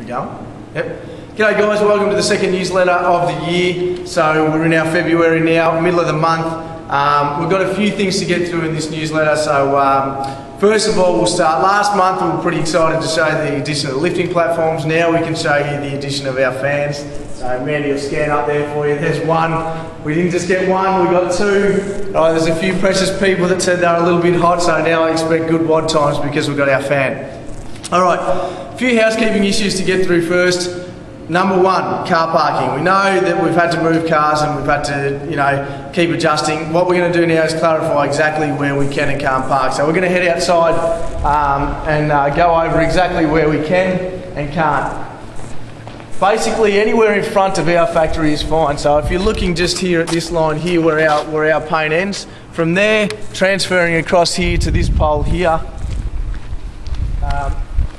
We going? Yep. G'day guys, welcome to the second newsletter of the year. So we're in our February now, middle of the month. We've got a few things to get through in this newsletter. So first of all, we'll start. Last month we were pretty excited to show the addition of the lifting platforms. Now we can show you the addition of our fans. So Mandy will scan up there for you. There's one. We didn't just get one, we got two. Oh, there's a few precious people that said they're a little bit hot, so now I expect good WOD times because we've got our fan. Alright, a few housekeeping issues to get through first. Number one, car parking. We know that we've had to move cars and we've had to, keep adjusting. What we're going to do now is clarify exactly where we can and can't park. So we're going to head outside and go over exactly where we can and can't. Basically, anywhere in front of our factory is fine. So if you're looking just here at this line here where our paint ends, from there, transferring across here to this pole here,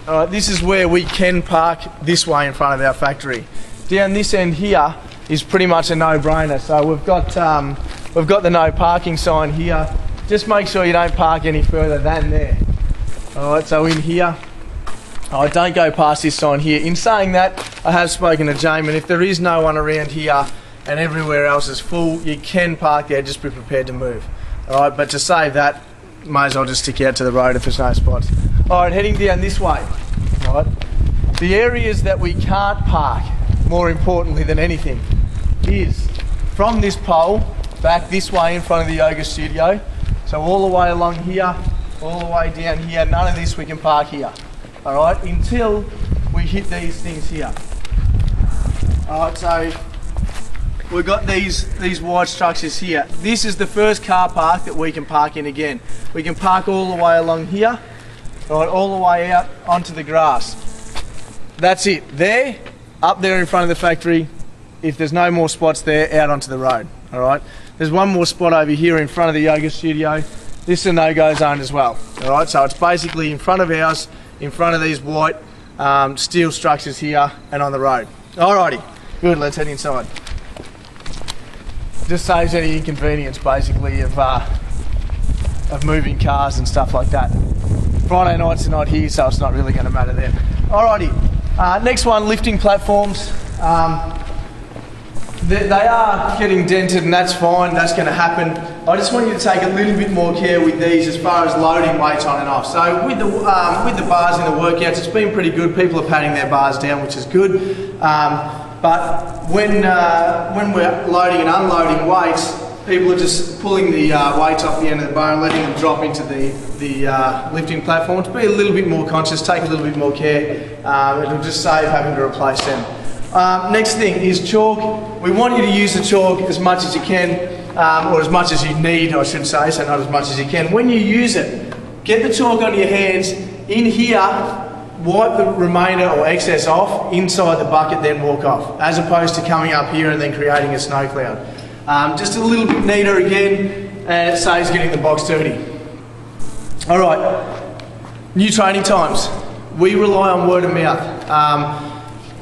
alright, this is where we can park this way in front of our factory. Down this end here is pretty much a no-brainer. So we've got the no parking sign here. Just make sure you don't park any further than there. Alright, so in here, don't go past this sign here. In saying that, I have spoken to Jamin. If there is no one around here and everywhere else is full, you can park there, just be prepared to move. Alright, but to save that, might as well just stick out to the road if there's no spots. Alright, heading down this way. Alright, the areas that we can't park, more importantly than anything, is from this pole back this way in front of the yoga studio. So all the way along here, all the way down here, none of this we can park here. Alright, until we hit these things here. Alright, so we've got these wide structures here. This is the first car park that we can park in again. We can park all the way along here, right, all the way out onto the grass. That's it. There, up there in front of the factory, if there's no more spots there, out onto the road. Alright, there's one more spot over here in front of the yoga studio. This is a no-go zone as well. Alright, so it's basically in front of ours, in front of these white steel structures here and on the road. Alrighty, good, let's head inside. Just saves any inconvenience basically of moving cars and stuff like that. Friday nights are not here, so it's not really going to matter there. Alrighty, next one, lifting platforms. They are getting dented and that's fine, that's going to happen. I just want you to take a little bit more care with these as far as loading weights on and off. So with the bars in the workouts, it's been pretty good. People are patting their bars down, which is good. But when we're loading and unloading weights, people are just pulling the weights off the end of the bar and letting them drop into the lifting platform. To be a little bit more conscious, take a little bit more care. It'll just save having to replace them. Next thing is chalk. We want you to use the chalk as much as you can, or as much as you need, I should say, so not as much as you can. When you use it, get the chalk onto your hands. In here, wipe the remainder or excess off inside the bucket, then walk off, as opposed to coming up here and then creating a snow cloud. Just a little bit neater again, and it saves getting the box dirty. Alright, new training times. We rely on word of mouth.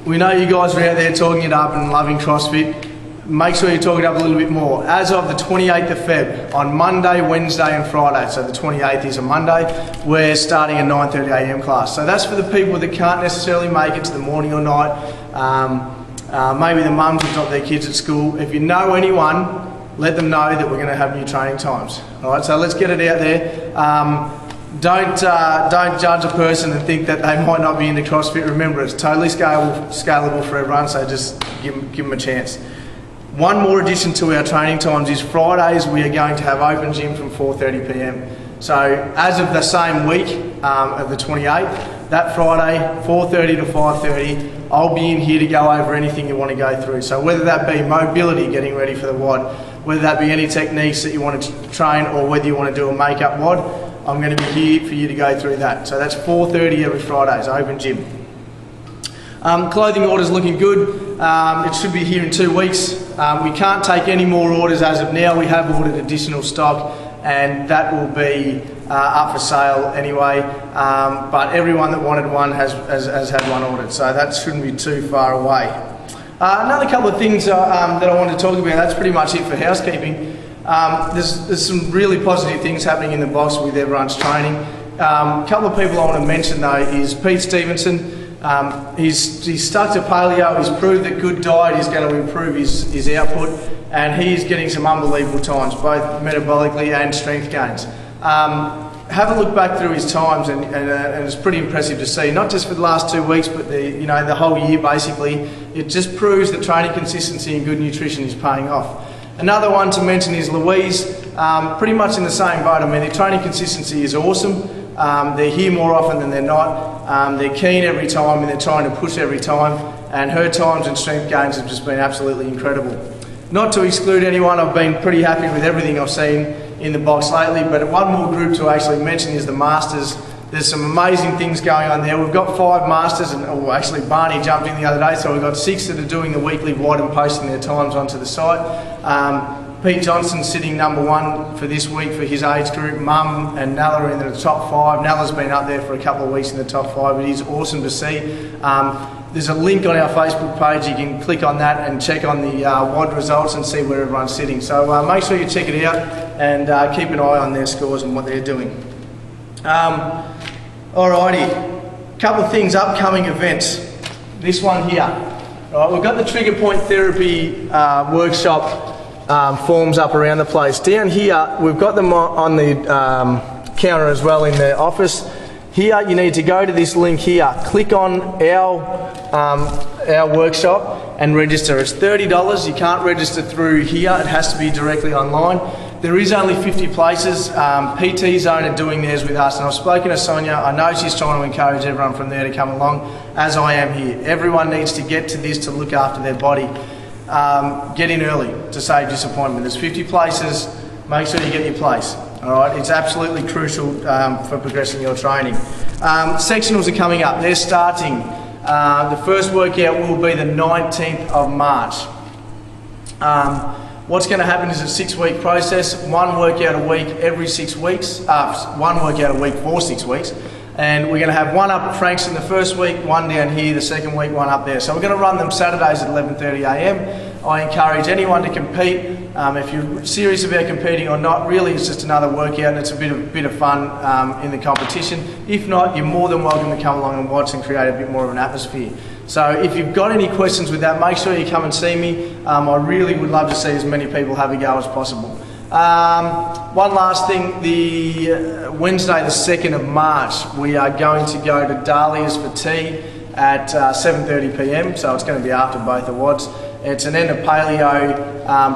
We know you guys are out there talking it up and loving CrossFit. Make sure you talk it up a little bit more. As of the 28th of Feb, on Monday, Wednesday and Friday, so the 28th is a Monday, we're starting a 9:30 AM class. So that's for the people that can't necessarily make it to the morning or night. Maybe the mums have got their kids at school. If you know anyone, let them know that we're going to have new training times. Alright, so let's get it out there. Don't judge a person and think that they might not be into CrossFit. Remember, it's totally scalable for everyone, so just give them a chance. One more addition to our training times is Fridays we are going to have open gym from 4:30 PM. So as of the same week of the 28th, that Friday, 4:30 to 5:30, I'll be in here to go over anything you want to go through. So whether that be mobility, getting ready for the WOD, whether that be any techniques that you want to train, or whether you want to do a make-up WOD, I'm going to be here for you to go through that. So that's 4:30 every Friday, it's open gym. Clothing order's looking good. It should be here in 2 weeks. We can't take any more orders as of now. We have ordered additional stock and that will be up for sale anyway. But everyone that wanted one has had one ordered, so that shouldn't be too far away. Another couple of things that I wanted to talk about, that's pretty much it for housekeeping. There's some really positive things happening in the box with everyone's training. A couple of people I want to mention though is Pete Stevenson. He's stuck to paleo. He's proved that good diet is going to improve his output, and he's getting some unbelievable times, both metabolically and strength gains. Have a look back through his times, and it's pretty impressive to see, not just for the last 2 weeks, but the whole year basically. It just proves that training consistency and good nutrition is paying off. Another one to mention is Louise, pretty much in the same boat. I mean, their training consistency is awesome. They're here more often than they're not. They're keen every time and they're trying to push every time, and her times and strength gains have just been absolutely incredible. Not to exclude anyone, I've been pretty happy with everything I've seen in the box lately, but one more group to actually mention is the Masters. There's some amazing things going on there. We've got 5 Masters, and actually Barney jumped in the other day, so we've got 6 that are doing the weekly WOD and posting their times onto the site. Pete Johnson's sitting #1 for this week for his age group. Mum and Nella are in the top 5. Nella's been up there for a couple of weeks in the top 5. It is awesome to see. There's a link on our Facebook page. You can click on that and check on the WOD results and see where everyone's sitting. So make sure you check it out and keep an eye on their scores and what they're doing. Alrighty, couple of things, upcoming events. This one here. Right, we've got the trigger point therapy workshop forms up around the place. Down here, we've got them on the counter as well in the office. Here, you need to go to this link here, click on our workshop and register. It's $30. You can't register through here. It has to be directly online. There is only 50 places. PT Zone are doing theirs with us, and I've spoken to Sonia. I know she's trying to encourage everyone from there to come along, as I am here. Everyone needs to get to this to look after their body. Get in early to save disappointment. There's 50 places. Make sure you get your place. All right, it's absolutely crucial for progressing your training. Sectionals are coming up. They're starting. The first workout will be the 19th of March. What's going to happen is a 6-week process, 1 workout a week every 6 weeks, 1 workout a week for 6 weeks. And we're going to have 1 up at Frankston the first week, 1 down here the second week, 1 up there. So we're going to run them Saturdays at 11:30 a.m. I encourage anyone to compete. If you're serious about competing or not, really it's just another workout and it's a bit of fun in the competition. If not, you're more than welcome to come along and watch and create a bit more of an atmosphere. So if you've got any questions with that, make sure you come and see me. I really would love to see as many people have a go as possible. One last thing, the Wednesday the 2nd of March, we are going to go to Dahlia's for tea at 7:30 p.m, so it's going to be after both awards. It's an end of paleo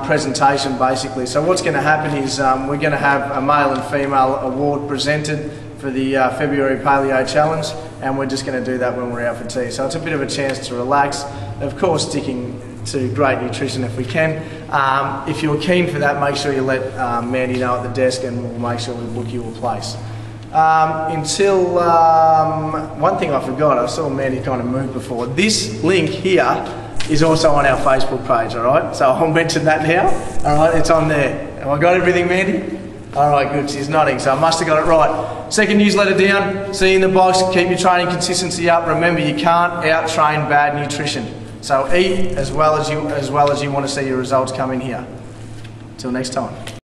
presentation basically. So what's going to happen is we're going to have a male and female award presented for the Febraury Paleo Challenge, and we're just going to do that when we're out for tea. So it's a bit of a chance to relax, of course sticking to great nutrition if we can. If you're keen for that, make sure you let Mandy know at the desk and we'll make sure we book you a place. One thing I forgot, I saw Mandy kind of move before. This link here is also on our Facebook page, alright? So I'll mention that now, alright? It's on there. Have I got everything, Mandy? Alright, good, she's nodding, so I must have got it right. Second newsletter down, see you in the box, keep your training consistency up. Remember, you can't out-train bad nutrition. So eat as well as you want to see your results come in here. Till next time.